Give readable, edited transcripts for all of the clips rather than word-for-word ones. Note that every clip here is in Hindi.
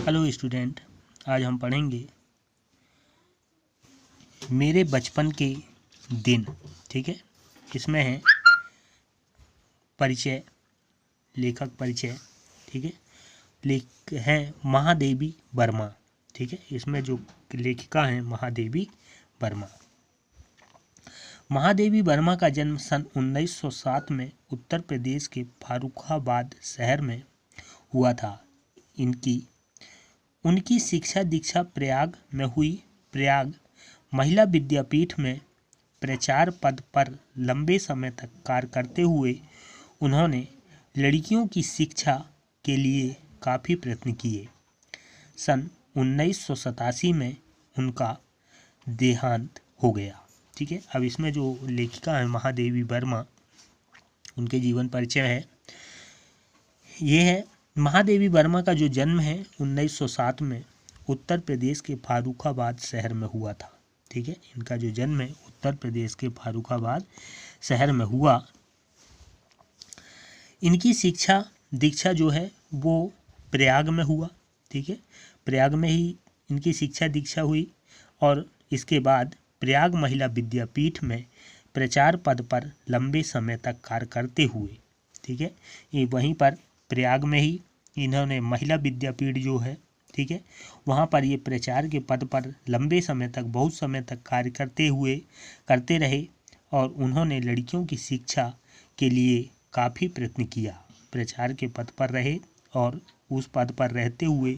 हेलो स्टूडेंट, आज हम पढ़ेंगे मेरे बचपन के दिन। ठीक है, इसमें है परिचय, लेखक परिचय। ठीक है, लेख है महादेवी वर्मा। ठीक है, इसमें जो लेखिका हैं महादेवी वर्मा। महादेवी वर्मा का जन्म सन 1907 में उत्तर प्रदेश के फारुखाबाद शहर में हुआ था। उनकी शिक्षा दीक्षा प्रयाग में हुई। प्रयाग महिला विद्यापीठ में प्रचार पद पर लंबे समय तक कार्य करते हुए उन्होंने लड़कियों की शिक्षा के लिए काफ़ी प्रयत्न किए। सन 1987 में उनका देहांत हो गया। ठीक है, अब इसमें जो लेखिका है महादेवी वर्मा, उनके जीवन परिचय है। ये है महादेवी वर्मा का जो जन्म है 1907 में उत्तर प्रदेश के फारुखाबाद शहर में हुआ था। ठीक है, इनका जो जन्म है उत्तर प्रदेश के फारुखाबाद शहर में हुआ। इनकी शिक्षा दीक्षा जो है वो प्रयाग में हुआ। ठीक है, प्रयाग में ही इनकी शिक्षा दीक्षा हुई और इसके बाद प्रयाग महिला विद्यापीठ में प्रचार पद पर लंबे समय तक कार्य करते हुए, ठीक है, ये वहीं पर प्रयाग में ही इन्होंने महिला विद्यापीठ जो है, ठीक है, वहाँ पर ये प्रचार के पद पर लंबे समय तक, बहुत समय तक कार्य करते रहे और उन्होंने लड़कियों की शिक्षा के लिए काफ़ी प्रयत्न किया। प्रचार के पद पर रहे और उस पद पर रहते हुए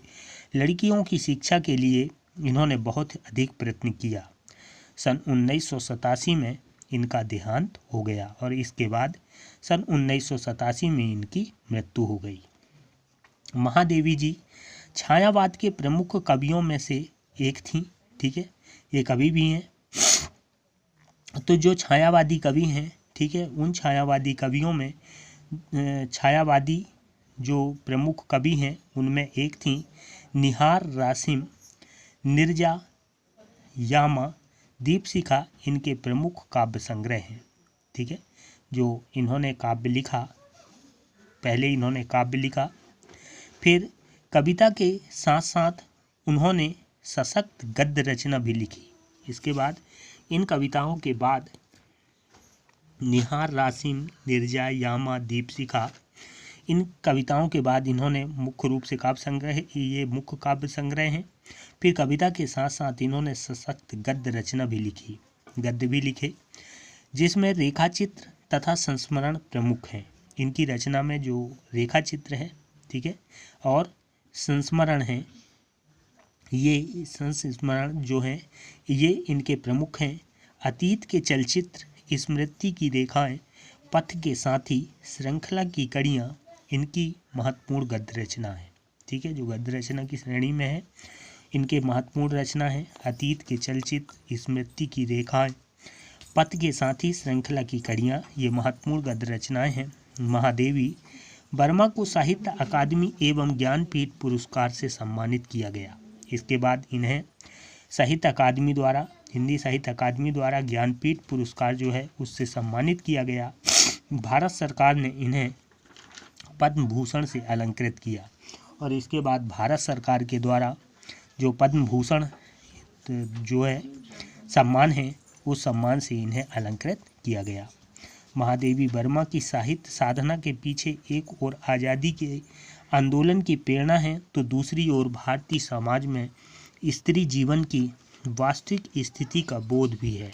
लड़कियों की शिक्षा के लिए इन्होंने बहुत अधिक प्रयत्न किया। सन 1987 में इनका देहांत हो गया और इसके बाद सन 1987 में इनकी मृत्यु हो गई। महादेवी जी छायावाद के प्रमुख कवियों में से एक थी। ठीक है, ये कवि भी हैं। तो जो छायावादी कवि हैं, ठीक है, उन छायावादी कवियों में छायावादी जो प्रमुख कवि हैं उनमें एक थी निहार रासिम, निर्जा यामा, दीपशिखा। इनके प्रमुख काव्य संग्रह हैं। ठीक है, जो इन्होंने काव्य लिखा, पहले इन्होंने काव्य लिखा, फिर कविता के साथ साथ उन्होंने सशक्त गद्य रचना भी लिखी। इसके बाद इन कविताओं के बाद निहार रासिम, निर्जा यामा, दीपशिखा, इन कविताओं के बाद इन्होंने मुख्य रूप से काव्य संग्रह, ये मुख्य काव्य संग्रह हैं। फिर कविता के साथ साथ इन्होंने सशक्त गद्य रचना भी लिखी, गद्य भी लिखे, जिसमें रेखाचित्र तथा संस्मरण प्रमुख हैं। इनकी रचना में जो रेखाचित्र है, ठीक है, और संस्मरण हैं, ये संस्मरण जो हैं ये इनके प्रमुख हैं। अतीत के चलचित्र, स्मृति की रेखाएं, पथ के साथी, श्रृंखला की कड़ियाँ इनकी महत्वपूर्ण गद्य रचना है। ठीक है, जो गद्य रचना की श्रेणी में है, इनके महत्वपूर्ण रचना है अतीत के चलचित्र, स्मृति की रेखाएं, पथ के साथी, श्रृंखला की कड़ियाँ, ये महत्वपूर्ण गद्य रचनाएं हैं। महादेवी वर्मा को साहित्य अकादमी एवं ज्ञानपीठ पुरस्कार से सम्मानित किया गया। इसके बाद इन्हें साहित्य अकादमी द्वारा, हिंदी साहित्य अकादमी द्वारा ज्ञानपीठ पुरस्कार जो है उससे सम्मानित किया गया। भारत सरकार ने इन्हें पद्म भूषण से अलंकृत किया और इसके बाद भारत सरकार के द्वारा जो पद्म भूषण जो है सम्मान है, उस सम्मान से इन्हें अलंकृत किया गया। महादेवी वर्मा की साहित्य साधना के पीछे एक ओर आज़ादी के आंदोलन की प्रेरणा है तो दूसरी ओर भारतीय समाज में स्त्री जीवन की वास्तविक स्थिति का बोध भी है।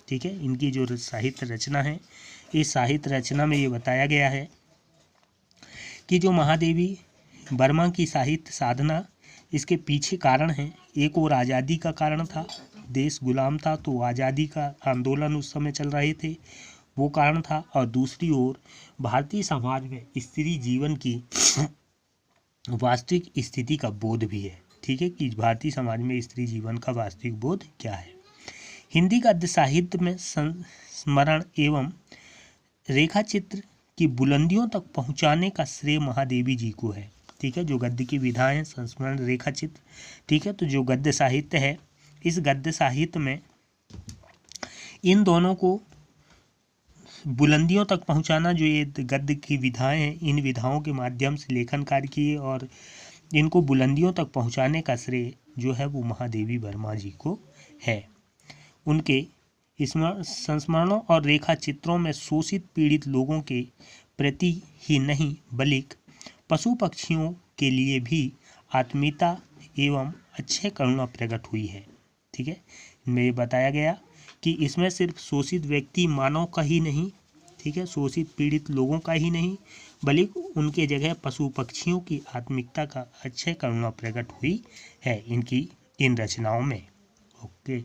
ठीक है, इनकी जो साहित्य रचना है, इस साहित्य रचना में ये बताया गया है कि जो महादेवी वर्मा की साहित्य साधना, इसके पीछे कारण है। एक ओर आज़ादी का कारण था, देश गुलाम था तो आज़ादी का आंदोलन उस समय चल रहे थे, वो कारण था, और दूसरी ओर भारतीय समाज में स्त्री जीवन की वास्तविक स्थिति का बोध भी है। ठीक है, कि भारतीय समाज में स्त्री जीवन का वास्तविक बोध क्या है। हिंदी गद्य साहित्य में संस्मरण एवं रेखाचित्र की बुलंदियों तक पहुंचाने का श्रेय महादेवी जी को है। ठीक है, जो गद्य की विधाएं हैं, संस्मरण, रेखाचित्र, ठीक है, तो जो गद्य साहित्य है, इस गद्य साहित्य में इन दोनों को बुलंदियों तक पहुंचाना, जो ये गद्य की विधाएं हैं, इन विधाओं के माध्यम से लेखन कार्य किए और इनको बुलंदियों तक पहुंचाने का श्रेय जो है वो महादेवी वर्मा जी को है। उनके संस्मरणों और रेखा चित्रों में शोषित पीड़ित लोगों के प्रति ही नहीं बल्कि पशु पक्षियों के लिए भी आत्मीयता एवं अच्छे करुणा प्रकट हुई है। ठीक है, इनमें ये बताया गया कि इसमें सिर्फ शोषित व्यक्ति मानव का ही नहीं, ठीक है, शोषित पीड़ित लोगों का ही नहीं बल्कि उनके जगह पशु पक्षियों की आत्मिकता का अच्छे करुणा प्रकट हुई है इनकी इन रचनाओं में। ओके।